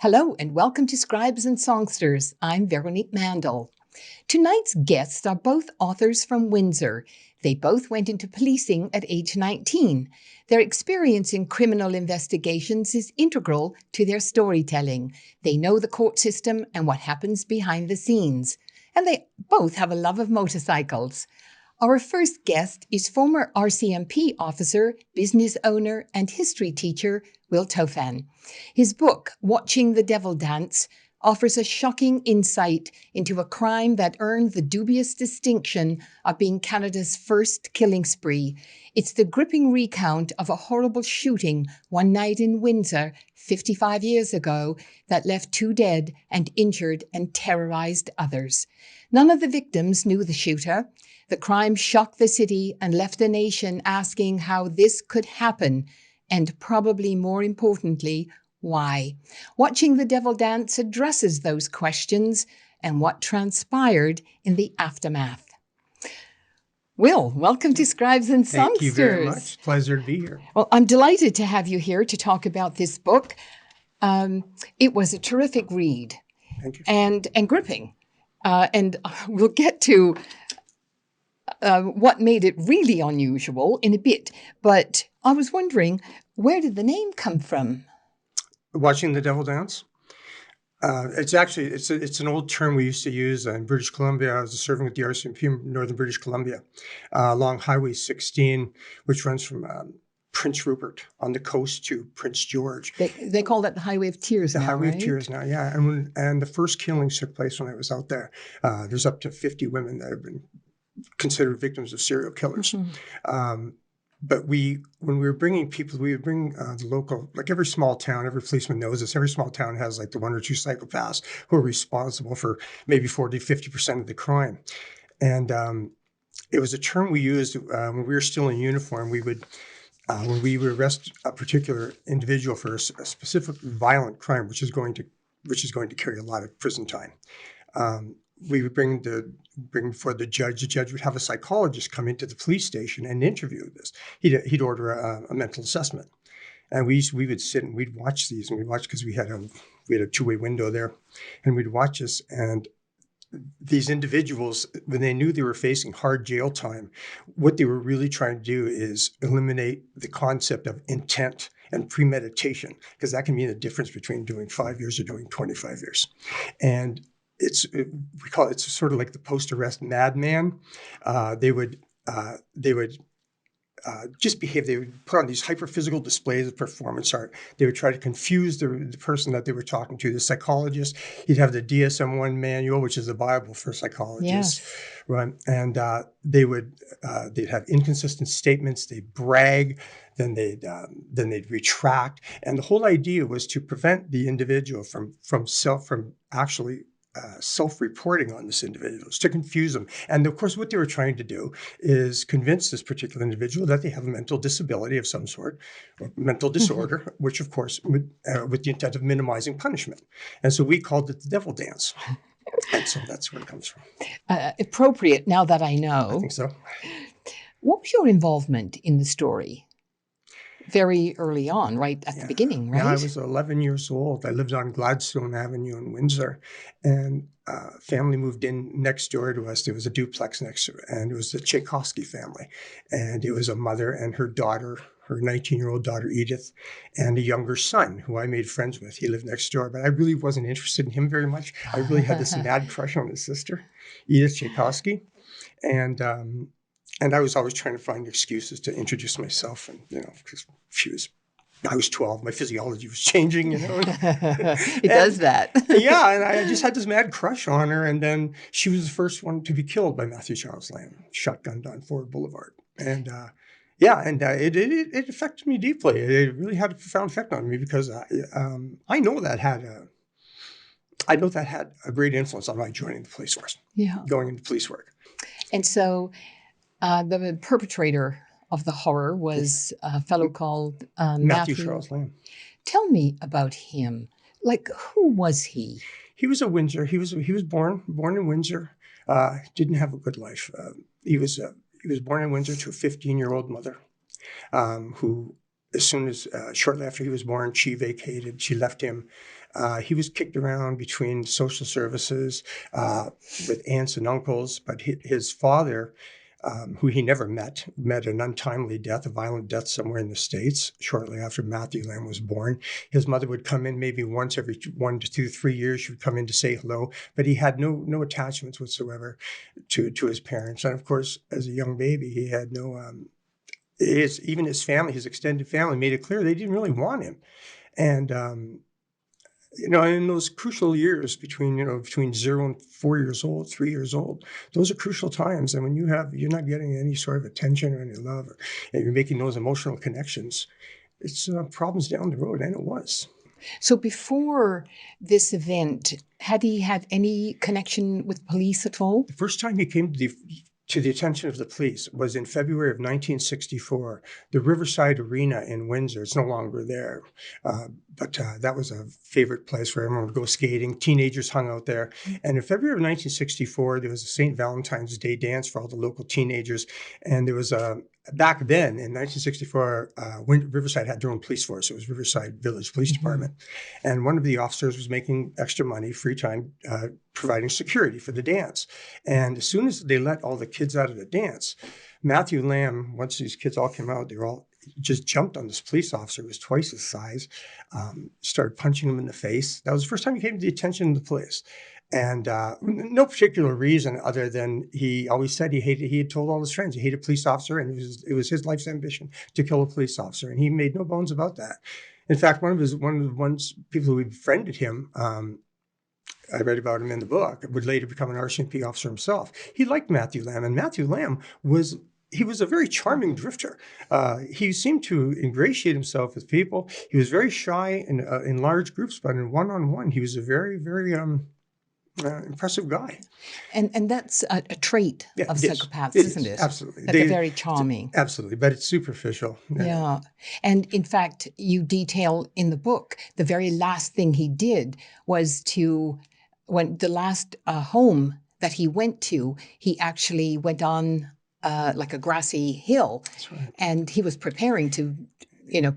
Hello and welcome to Scribes and Songsters. I'm Veronique Mandel. Tonight's guests are both authors from Windsor. They both went into policing at age 19. Their experience in criminal investigations is integral to their storytelling. They know the court system and what happens behind the scenes. And they both have a love of motorcycles. Our first guest is former RCMP officer, business owner, and history teacher, Will Toffan. His book, Watching the Devil Dance, offers a shocking insight into a crime that earned the dubious distinction of being Canada's first killing spree. It's the gripping recount of a horrible shooting one night in Windsor 55 years ago that left 2 dead and injured and terrorized others. None of the victims knew the shooter. The crime shocked the city and left the nation asking how this could happen, and probably more importantly, why. Watching the Devil Dance addresses those questions and what transpired in the aftermath. Will, welcome to Scribes and Songsters. Thank you very much. Pleasure to be here. Well, I'm delighted to have you here to talk about this book. It was a terrific read. Thank you. And gripping. And we'll get to what made it really unusual in a bit. But I was wondering, where did the name come from? Watching the Devil Dance? It's an old term we used to use in British Columbia. I was serving with the RCMP in Northern British Columbia along Highway 16, which runs from Prince Rupert on the coast to Prince George. They call that the Highway of Tears now, The Highway right? of Tears now, yeah. And the first killings took place when I was out there. There's up to 50 women that have been considered victims of serial killers. Mm-hmm. But when we were bringing people, we would bring the local, like every small town, every policeman knows this, every small town has like the 1 or 2 psychopaths who are responsible for maybe 40, 50% of the crime. And it was a term we used when we were still in uniform. We would, when we would arrest a particular individual for a specific violent crime, which is going to carry a lot of prison time. We would bring before the judge. The judge would have a psychologist come into the police station and interview this. He'd order a mental assessment, and we would sit and we'd watch these, and we'd watch because we had a two-way window there, and we'd watch this. And these individuals, when they knew they were facing hard jail time, what they were really trying to do is eliminate the concept of intent and premeditation, because that can mean the difference between doing 5 years or doing 25 years, and we call it sort of like the post-arrest madman. They would just behave. They would put on these hyper-physical displays of performance art. They would try to confuse the person that they were talking to, the psychologist. He'd have the DSM-1 manual, which is the Bible for psychologists, yes. Right? And they'd have inconsistent statements. They'd brag. Then they'd retract. And the whole idea was to prevent the individual from actually self-reporting on this individual, to confuse them. And of course, what they were trying to do is convince this particular individual that they have a mental disability of some sort, or mental disorder, mm-hmm. which of course, with the intent of minimizing punishment. And so we called it the Devil Dance. And so that's where it comes from. Appropriate, now that I know. I think so. What was your involvement in the story? Very early on, right at the beginning, right? Yeah, I was 11 years old. I lived on Gladstone Avenue in Windsor, and family moved in next door to us. There was a duplex next door, and it was the Tchaikovsky family. And it was a mother and her daughter, her 19-year-old daughter, Edith, and a younger son who I made friends with. He lived next door, but I really wasn't interested in him very much. I really had this mad crush on his sister, Edith Tchaikovsky. And I was always trying to find excuses to introduce myself, and because I was 12, my physiology was changing, It does that. Yeah, and I just had this mad crush on her, and then she was the first one to be killed by Matthew Charles Lamb, shotgunned on Ford Boulevard, and it affected me deeply. It really had a profound effect on me because I know that had a great influence on my joining the police force. Yeah, going into police work, and so. The perpetrator of the horror was a fellow called Matthew Charles Lamb. Tell me about him. Like, who was he? He was a Windsor. He was born in Windsor. Didn't have a good life. He was born in Windsor to a 15-year-old mother, who, as soon as shortly after he was born, she vacated. She left him He was kicked around between social services with aunts and uncles, but his father, who he never met an untimely death, a violent death somewhere in the States shortly after Matthew Lamb was born. His mother would come in maybe once every 1 to 2, 3 years. She would come in to say hello, but he had no attachments whatsoever to his parents. And of course, as a young baby, he had no, even his family, his extended family made it clear they didn't really want him. And, in those crucial years between 0 and 4 years old, 3 years old, those are crucial times. And when you're not getting any sort of attention or any love, and you're making those emotional connections, it's problems down the road, and it was. So before this event, had he had any connection with police at all? The first time he came to the attention of the police was in February of 1964, the Riverside Arena in Windsor. It's no longer there, but that was a favorite place where everyone would go skating. Teenagers hung out there. And in February of 1964, there was a St. Valentine's Day dance for all the local teenagers. And there was back then, in 1964, Riverside had their own police force. It was Riverside Village Police Department. And one of the officers was making extra money, free time, providing security for the dance. And as soon as they let all the kids out of the dance, Matthew Lamb, once these kids all came out, they were all just jumped on this police officer who was twice his size, started punching him in the face. That was the first time he came to the attention of the police. And no particular reason other than he always said he had told all his friends he hated a police officer, and it was his life's ambition to kill a police officer. And he made no bones about that. In fact, one of the people who befriended him, I read about him in the book, would later become an RCMP officer himself. He liked Matthew Lamb, and Matthew Lamb was a very charming drifter. He seemed to ingratiate himself with people. He was very shy in large groups, but in one-on-one, he was a very, very impressive guy. And that's a trait of psychopaths, isn't it? Absolutely. That they're very charming. Absolutely, but it's superficial. Yeah. And in fact, you detail in the book, the very last thing he did was when the last home that he went to, he actually went on like a grassy hill. That's right. And he was preparing to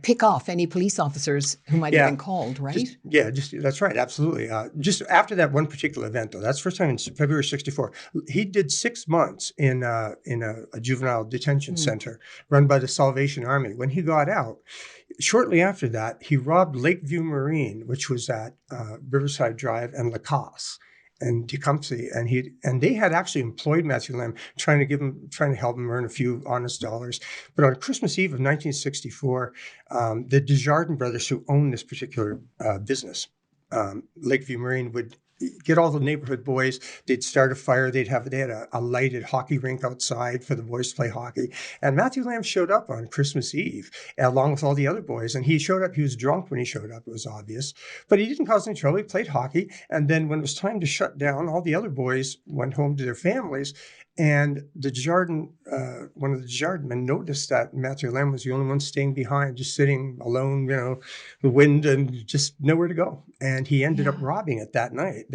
pick off any police officers who might have been called, right? That's right, absolutely. Just after that one particular event, though, that's the first time in February 64. He did 6 months in a juvenile detention center run by the Salvation Army. When he got out, shortly after that, he robbed Lakeview Marine, which was at Riverside Drive and Lacoste and Tecumseh, and they had actually employed Matthew Lamb, trying to help him earn a few honest dollars. But on Christmas Eve of 1964, the Desjardins brothers, who owned this particular business, Lakeview Marine, would get all the neighborhood boys. They'd start a fire. They had a lighted hockey rink outside for the boys to play hockey. And Matthew Lamb showed up on Christmas Eve along with all the other boys. And he showed up. He was drunk when he showed up. It was obvious. But he didn't cause any trouble. He played hockey. And then when it was time to shut down, all the other boys went home to their families. And one of the Desjardins men noticed that Matthew Lamb was the only one staying behind, just sitting alone, the wind and just nowhere to go. And he ended up robbing it that night.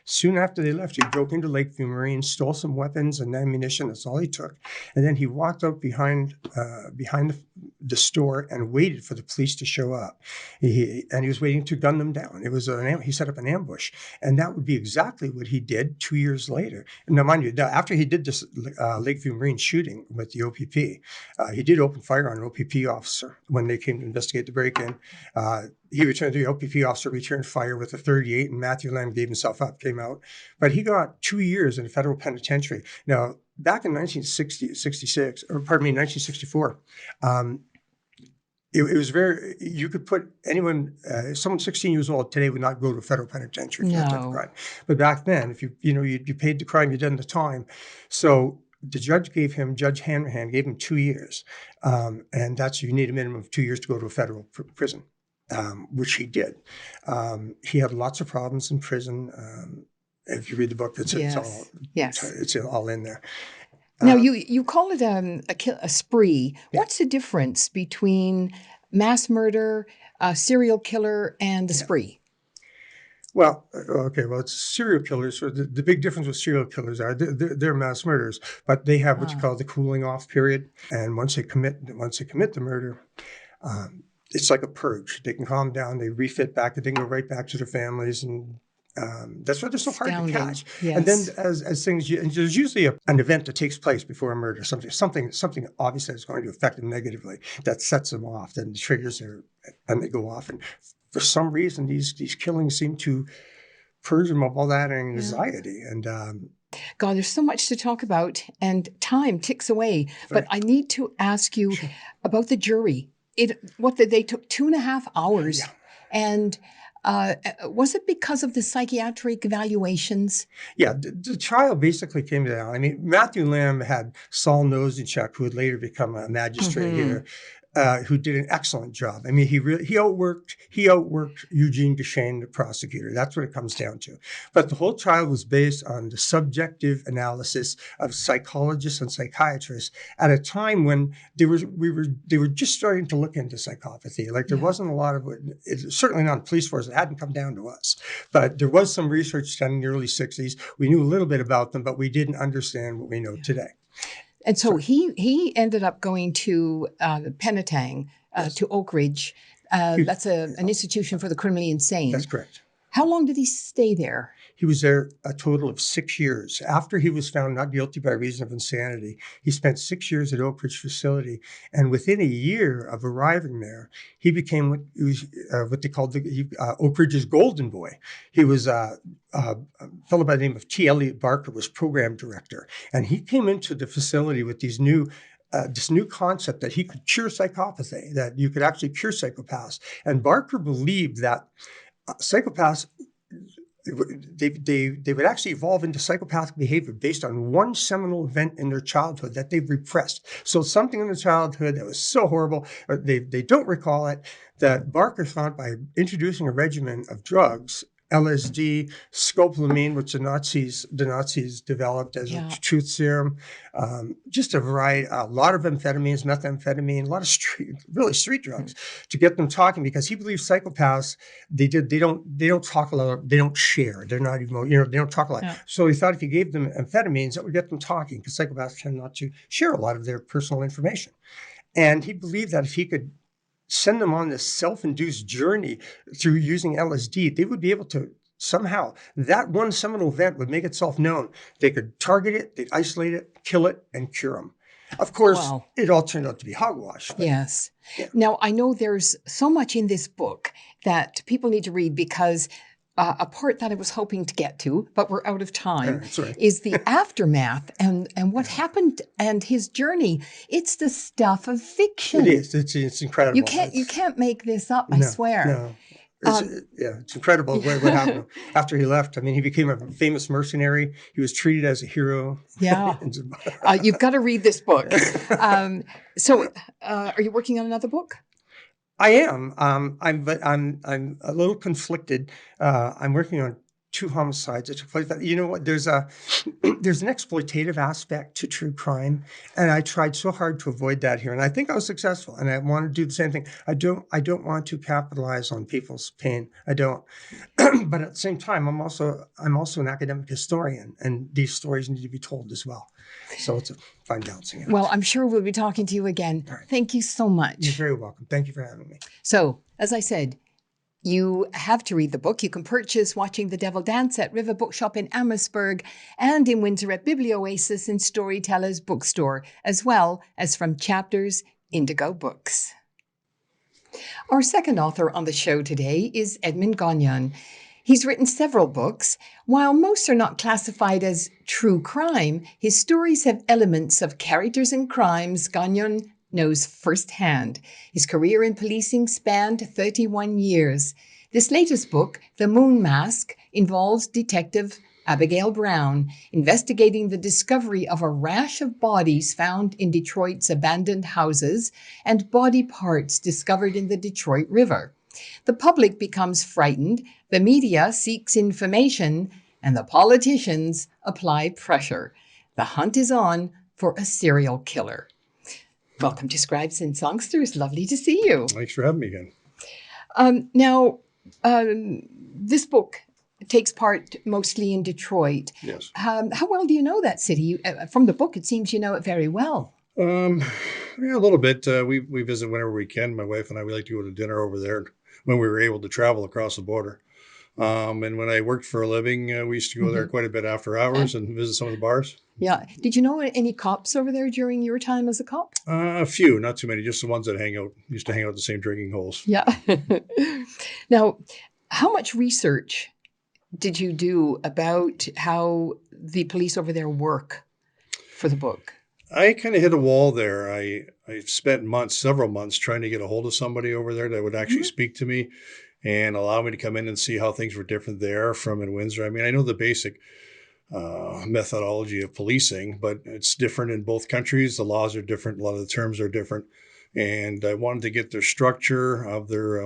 Soon after they left, he broke into Lakeview Marine, stole some weapons and ammunition. That's all he took. And then he walked out behind the store and waited for the police to show up. He was waiting to gun them down. He set up an ambush. And that would be exactly what he did 2 years later. Now, mind you, after he did this Lakeview Marine shooting with the OPP, he did open fire on an OPP officer when they came to investigate the break-in. The OPP officer returned fire with a .38, and Matthew Lamb gave himself up, came out. But he got 2 years in a federal penitentiary. Now, back in 1964, it was you could put anyone, someone 16 years old today would not go to a federal penitentiary for that type of crime. But back then, if you paid the crime, you did the time. So the Judge Hanrahan gave him 2 years. And you need a minimum of 2 years to go to a federal prison, which he did. He had lots of problems in prison. If you read the book, it's all in there. Now, you call it a spree. Yeah. What's the difference between mass murder, serial killer, and a spree? Well, it's serial killers. So the big difference with serial killers are they're mass murderers, but they have what you call the cooling off period. And once they commit the murder, it's like a purge. They can calm down, they refit back, and they can go right back to their families, and that's why they're so hard to catch. Yes. And then as things, and there's usually an event that takes place before a murder, something obviously that's going to affect them negatively that sets them off, then triggers their, and they go off. And for some reason, these killings seem to purge them of all that anxiety. And God, there's so much to talk about, and time ticks away. But I need to ask you about the jury. They took 2.5 hours, and was it because of the psychiatric evaluations? Yeah, the trial basically came down. I mean, Matthew Lamb had Saul Nosenchuk, who would later become a magistrate here, who did an excellent job. I mean, he outworked Eugene Duchesne, the prosecutor. That's what it comes down to. But the whole trial was based on the subjective analysis of psychologists and psychiatrists at a time when they were just starting to look into psychopathy. Like there wasn't a lot of it, certainly not in the police force. It hadn't come down to us, but there was some research done in the early '60s. We knew a little bit about them, but we didn't understand what we know today. And so he ended up going to Penetang, to Oak Ridge. That's an institution for the criminally insane. That's correct. How long did he stay there? He was there a total of 6 years. After he was found not guilty by reason of insanity, he spent 6 years at Oak Ridge facility. And within a year of arriving there, he became what they called Oak Ridge's golden boy. He was a fellow by the name of T. Elliot Barker was program director. And he came into the facility with this new concept that he could cure psychopathy, that you could actually cure psychopaths. And Barker believed that psychopaths, they would actually evolve into psychopathic behavior based on one seminal event in their childhood that they've repressed. So something in their childhood that was so horrible, or they don't recall it, that Barker thought by introducing a regimen of drugs, LSD, scopolamine, which the Nazis developed as a truth serum, just a variety, a lot of amphetamines, methamphetamine, a lot of street drugs to get them talking, because he believes psychopaths, they don't talk a lot, they don't share, they're not even, they don't talk a lot. Yeah. So he thought if he gave them amphetamines, that would get them talking, because psychopaths tend not to share a lot of their personal information. And he believed that if he could send them on this self-induced journey through using LSD, they would be able to somehow, that one seminal event would make itself known. They could target it, they'd isolate it, kill it, and cure them. Of course, it all turned out to be hogwash. Yes. Yeah. Now, I know there's so much in this book that people need to read, because a part that I was hoping to get to, but we're out of time, is the aftermath and what happened and his journey. It's the stuff of fiction. It is. It's incredible. You can't make this up, I swear. No. It's incredible what happened after he left. I mean, he became a famous mercenary. He was treated as a hero. Yeah. You've got to read this book. So are you working on another book? I am. I'm a little conflicted. I'm working on 2 homicides that took place. But you know what? There's an exploitative aspect to true crime, and I tried so hard to avoid that here, and I think I was successful. And I want to do the same thing. I don't want to capitalize on people's pain. I don't. But at the same time, I'm also an academic historian, and these stories need to be told as well. So it's a fine balancing act. Well, I'm sure we'll be talking to you again. Right. Thank you so much. You're very welcome. Thank you for having me. So, as I said, you have to read the book. You can purchase Watching the Devil Dance at River Bookshop in Amherstburg and in Windsor at Biblioasis and Storytellers Bookstore, as well as from Chapters Indigo Books. Our second author on the show today is Edmund Gonyan. He's written several books. While most are not classified as true crime, his stories have elements of characters and crimes Gagnon knows firsthand. His career in policing spanned 31 years. This latest book, The Moon Mask, involves Detective Abigail Brown investigating the discovery of a rash of bodies found in Detroit's abandoned houses and body parts discovered in the Detroit River. The public becomes frightened, the media seeks information, and the politicians apply pressure. The hunt is on for a serial killer. Welcome to Scribes and Songsters. Lovely to see you. Thanks for having me again. Now, this book takes part mostly in Detroit. Yes. How well do you know that city? From the book, it seems you know it very well. Um, yeah, a little bit. We visit whenever we can. My wife and I, we like to go to dinner over there when we were able to travel across the border. And when I worked for a living, we used to go there Mhm. quite a bit after hours and visit some of the bars. Yeah. Did you know any cops over there during your time as a cop? A few, not too many, just the ones that used to hang out at the same drinking holes. Yeah. Now, how much research did you do about how the police over there work for the book? I kind of hit a wall there. I spent several months trying to get a hold of somebody over there that would actually Mhm. speak to me and allow me to come in and see how things were different there from in Windsor. I mean, I know the basic methodology of policing, but it's different in both countries. The laws are different. A lot of the terms are different. And I wanted to get their structure of their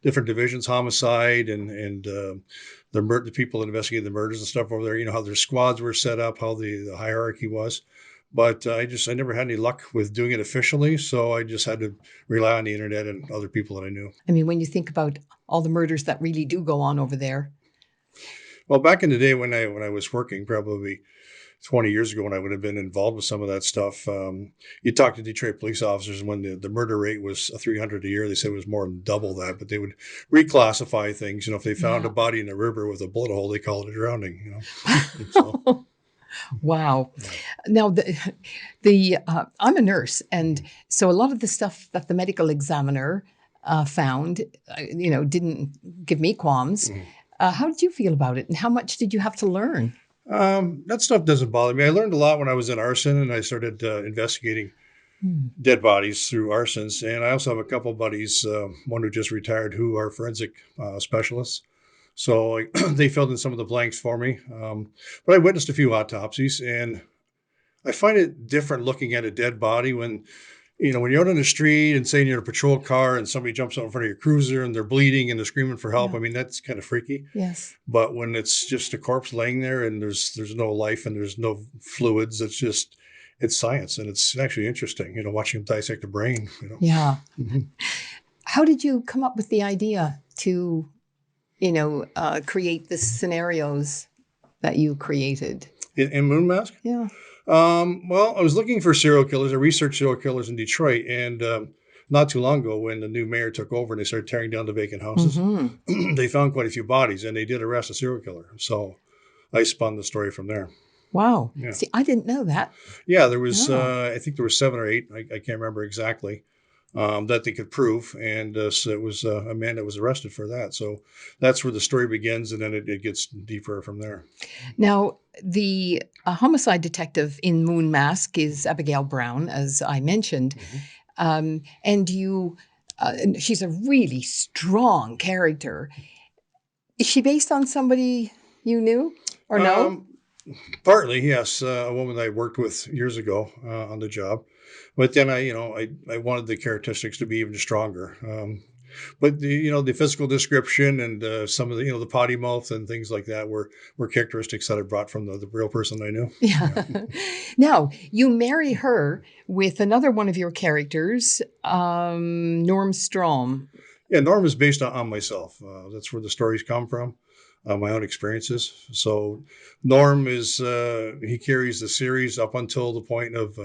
different divisions, homicide, and the people that investigate the murders and stuff over there. You know how their squads were set up, how the hierarchy was. But I never had any luck with doing it officially, so I just had to rely on the internet and other people that I knew. I mean, when you think about all the murders that really do go on over there. Well, back in the day when I was working, probably 20 years ago, when I would have been involved with some of that stuff, you talk to Detroit police officers, and when the murder rate was 300 a year, they said it was more than double that, but they would reclassify things. You know, if they found a Yeah. body in a river with a bullet hole, they call it a drowning, you know. So, Wow. yeah. Now, I'm a nurse, and so a lot of the stuff that the medical examiner found, didn't give me qualms. Mhm. How did you feel about it, and how much did you have to learn? That stuff doesn't bother me. I learned a lot when I was in arson and I started investigating Hmm. dead bodies through arsons. And I also have a couple buddies, one who just retired, who are forensic specialists. So they filled in some of the blanks for me. But I witnessed a few autopsies, and I find it different looking at a dead body when you're out on the street and saying you're in a patrol car and somebody jumps out in front of your cruiser and they're bleeding and they're screaming for help. Yeah. I mean, that's kind of freaky. Yes. But when it's just a corpse laying there and there's no life and there's no fluids, it's science, and it's actually interesting, watching them dissect the brain, Yeah. Mhm. How did you come up with the idea to, create the scenarios that you created? In Moon Mask? Yeah. Well, I was looking for serial killers. I researched serial killers in Detroit, and not too long ago, when the new mayor took over and they started tearing down the vacant houses, Hmm. they found quite a few bodies, and they did arrest a serial killer. So I spun the story from there. Wow. Yeah, See, I didn't know that. yeah. There was, Oh. I think there were 7 or 8. I can't remember exactly. That they could prove, and so it was a man that was arrested for that. So that's where the story begins, and then it gets deeper from there. Now, the homicide detective in Moon Mask is Abigail Brown, as I mentioned. Mhm. And she's a really strong character. Is she based on somebody you knew or no? Um, Partly, yes. A woman that I worked with years ago on the job, but then I wanted the characteristics to be even stronger. But the physical description and some of the potty mouth and things like that were characteristics that I brought from the real person I knew. Yeah. Now, you marry her with another one of your characters, Norm Strom. Yeah, Norm is based on myself. That's where the stories come from, my own experiences. So Norm he carries the series up until the point of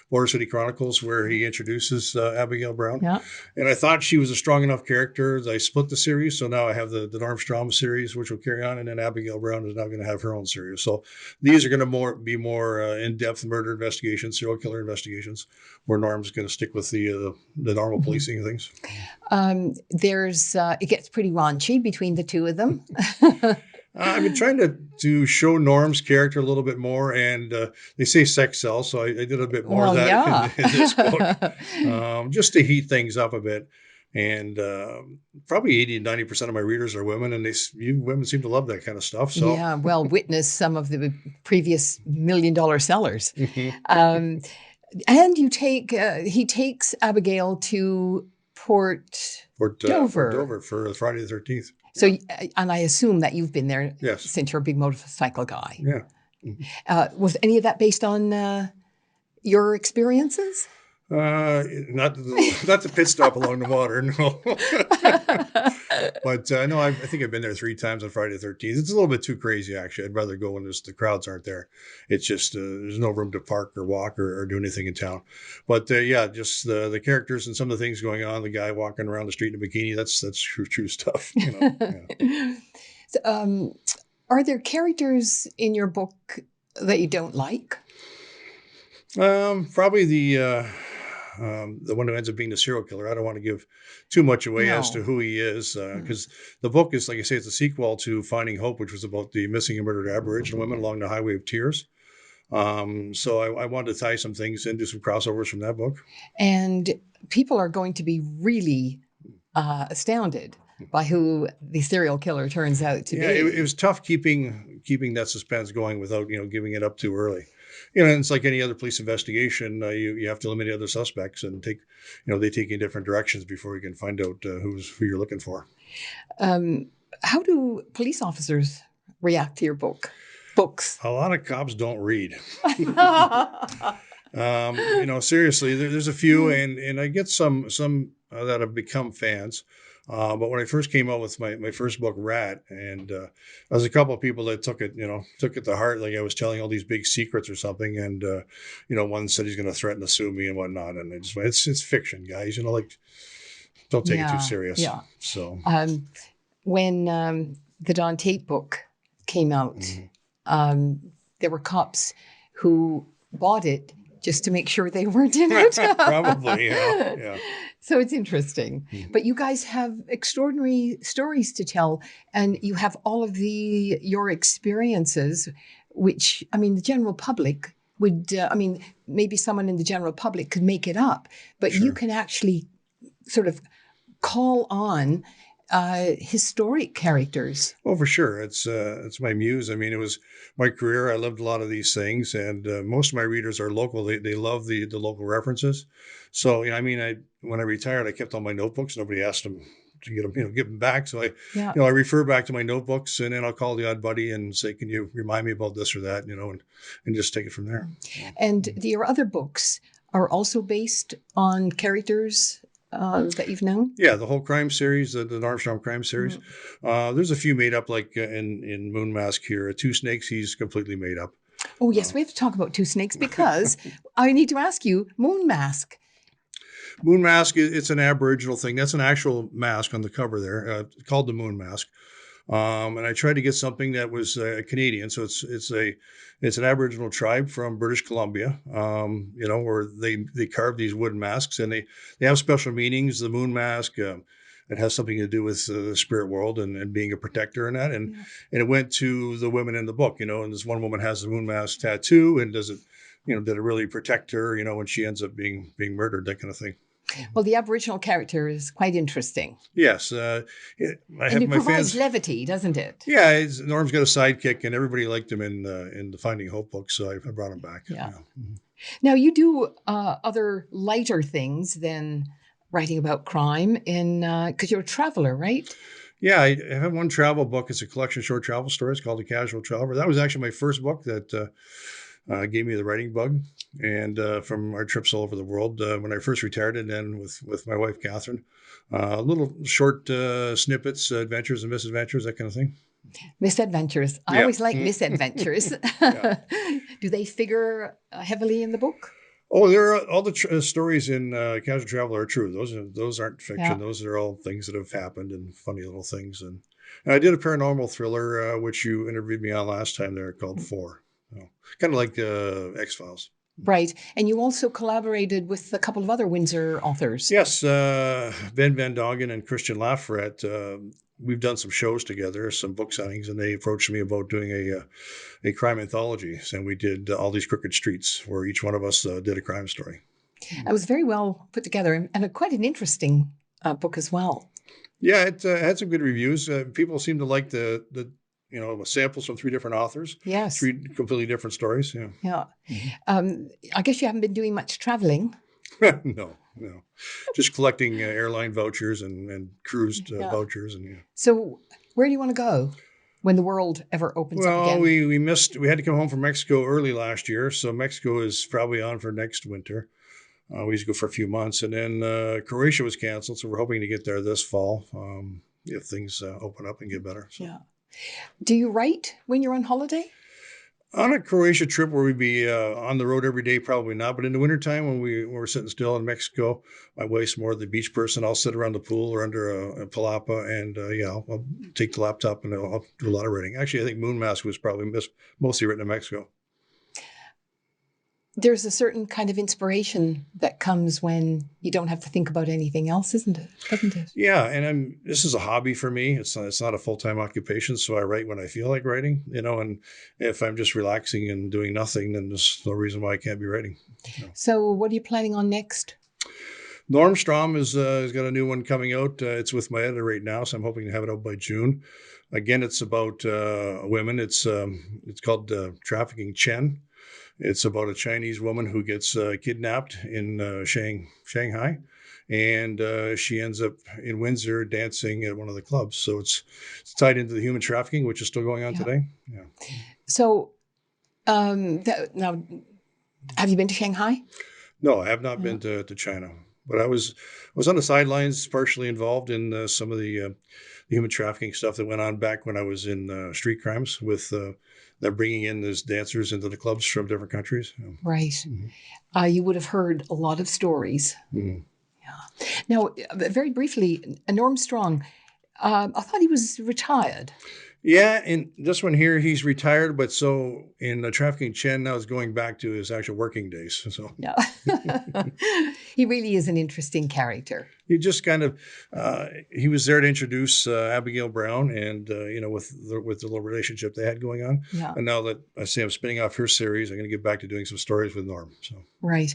Border City Chronicles, where he introduces Abigail Brown. Yeah. And I thought she was a strong enough character that I split the series. So now I have the Norm Strom series, which will carry on, and then Abigail Brown is now going to have her own series. So these are going to be more in-depth murder investigations, serial killer investigations, where Norm's going to stick with the normal Mhm. policing things. It gets pretty raunchy between the two of them. I've been trying to show Norm's character a little bit more, and they say sex sells, so I did a bit more of Well, that yeah. in this book, just to heat things up a bit. And probably 80 to 90% of my readers are women, and you women seem to love that kind of stuff. So, Yeah, well, witness some of the previous $1 million sellers. Mhm. Um, and he takes Abigail to Port Fort Dover. Dover for Friday the 13th. So, and I assume that you've been there Yes. since you're a big motorcycle guy. Yeah. Was any of that based on your experiences? Not the pit stop along the water, no. But no, I think I've been there 3 times on Friday the 13th. It's a little bit too crazy, actually. I'd rather go when the crowds aren't there. It's just there's no room to park or walk or do anything in town. But yeah, just the characters and some of the things going on. The guy walking around the street in a bikini, that's true stuff. You know? Yeah. So, are there characters in your book that you don't like? Probably the one who ends up being the serial killer. I don't want to give too much away as to who he is, because the book is, like I say, it's a sequel to Finding Hope, which was about the missing and murdered Aboriginal women along the Highway of Tears. So I wanted to tie some things in, do some crossovers from that book. And people are going to be really astounded by who the serial killer turns out to be. Yeah, it was tough keeping that suspense going without giving it up too early. And it's like any other police investigation. You have to eliminate other suspects and they take in different directions before you can find out who you're looking for. How do police officers react to your books? A lot of cops don't read. Seriously, there's a few, and I get some that have become fans. But when I first came out with my first book, Rat, and there was a couple of people that took it to heart, like I was telling all these big secrets or something, and one said he's going to threaten to sue me and whatnot, and I just went, it's fiction, guys, don't take it too serious. Yeah. So when the Don Tate book came out, there were cops who bought it just to make sure they weren't in it. Probably, yeah. So it's interesting. But you guys have extraordinary stories to tell, and you have all of your experiences, which, the general public would, maybe someone in the general public could make it up, but you can actually sort of call on historic characters. Oh, for sure. It's my muse. It was my career. I lived a lot of these things, and most of my readers are local. They love the local references. So, when I retired, I kept all my notebooks. Nobody asked them to give them back. So I refer back to my notebooks, and then I'll call the odd buddy and say, "Can you remind me about this or that?" And just take it from there. And your other books are also based on characters that you've known? Yeah, the whole crime series, the Armstrong crime series. There's a few made up, like in Moon Mask here. Two Snakes, he's completely made up. Oh, yes, we have to talk about Two Snakes because I need to ask you, Moon Mask. Moon Mask, it's an Aboriginal thing. That's an actual mask on the cover there, called the Moon Mask. And I tried to get something that was Canadian. So it's an Aboriginal tribe from British Columbia, where they carve these wooden masks, and they have special meanings. The moon mask, it has something to do with the spirit world and being a protector and that. And it went to the women in the book, and this one woman has the moon mask tattoo, and does it, did it really protect her, when she ends up being murdered, that kind of thing. Well, the Aboriginal character is quite interesting. Yes. And it provides levity, doesn't it? Yeah, Norm's got a sidekick, and everybody liked him in the Finding Hope book, so I brought him back. Yeah. Now, you do other lighter things than writing about crime because you're a traveler, right? Yeah, I have one travel book. It's a collection of short travel stories called The Casual Traveler. That was actually my first book that gave me the writing bug, and from our trips all over the world when I first retired, and then with my wife Catherine, little short snippets, adventures and misadventures, that kind of thing. Misadventures. I always like misadventures. Do they figure heavily in the book? Oh, there are all the stories in Casual Traveler are true. Those aren't fiction. Yeah. Those are all things that have happened and funny little things. And I did a paranormal thriller, which you interviewed me on last time there, called 4. Kind of like X-Files. Right. And you also collaborated with a couple of other Windsor authors. Yes. Ben Van Dongen and Christian Lafrette. We've done some shows together, some book signings, and they approached me about doing a crime anthology. And we did All These Crooked Streets, where each one of us did a crime story. It was very well put together and quite an interesting book as well. Yeah, it had some good reviews. People seem to like the samples from 3 different authors. Yes. 3 completely different stories. Yeah. Yeah. I guess you haven't been doing much traveling. No. Just collecting airline vouchers and cruise vouchers. So where do you want to go when the world ever opens up again? Well, we had to come home from Mexico early last year. So Mexico is probably on for next winter. We used to go for a few months, and then Croatia was canceled. So we're hoping to get there this fall. if things open up and get better. So. Yeah. Do you write when you're on holiday? On a Croatia trip where we'd be on the road every day, probably not. But in the wintertime when we're sitting still in Mexico, my wife's more the beach person. I'll sit around the pool or under a palapa and I'll take the laptop and I'll do a lot of writing. Actually, I think Moon Mask was probably mostly written in Mexico. There's a certain kind of inspiration that comes when you don't have to think about anything else, isn't it? Doesn't it? Yeah, and this is a hobby for me. It's not a full-time occupation, so I write when I feel like writing, and if I'm just relaxing and doing nothing, then there's no reason why I can't be writing. So what are you planning on next? Norm Strom has got a new one coming out. It's with my editor right now, so I'm hoping to have it out by June. Again, it's about women. It's called Trafficking Chen. It's about a Chinese woman who gets kidnapped in Shanghai, and she ends up in Windsor dancing at one of the clubs. So it's tied into the human trafficking, which is still going on today. Yeah. So now, have you been to Shanghai? No, I have not been to China, but I was on the sidelines, partially involved in some of the human trafficking stuff that went on back when I was in street crimes with. They're bringing in these dancers into the clubs from different countries. Right. Mm-hmm. You would have heard a lot of stories. Mm-hmm. Yeah. Now, very briefly, Norm Strong, I thought he was retired. Yeah, in this one here, he's retired, but so in Trafficking Chen now is going back to his actual working days. So no. He really is an interesting character. He just kind of, he was there to introduce Abigail Brown and, with the little relationship they had going on. Yeah. And now that I say I'm spinning off her series, I'm going to get back to doing some stories with Norm. So. Right.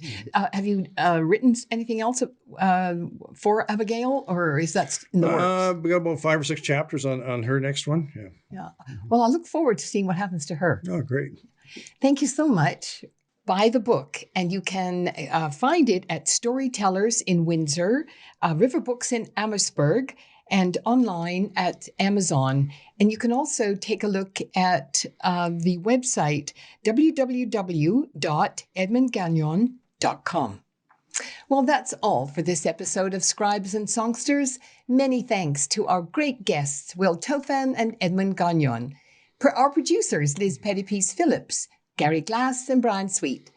Have you written anything else for Abigail, or is that in the works? We got about 5 or 6 chapters on her next one. Yeah. Yeah. Well, I look forward to seeing what happens to her. Oh, great. Thank you so much. Buy the book, and you can find it at Storytellers in Windsor, River Books in Amherstburg, and online at Amazon. And you can also take a look at the website, www.edmundgonyan.com. Well, that's all for this episode of Scribes and Songsters. Many thanks to our great guests, Will Toffan and Edmund Gonyan. Our producers, Liz Pettypiece Phillips, Gary Glass, and Brian Sweet.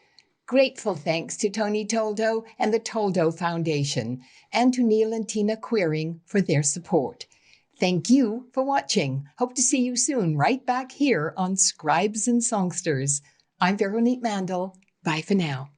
Grateful thanks to Tony Toldo and the Toldo Foundation, and to Neil and Tina Queering for their support. Thank you for watching. Hope to see you soon right back here on Scribes and Songsters. I'm Veronique Mandel. Bye for now.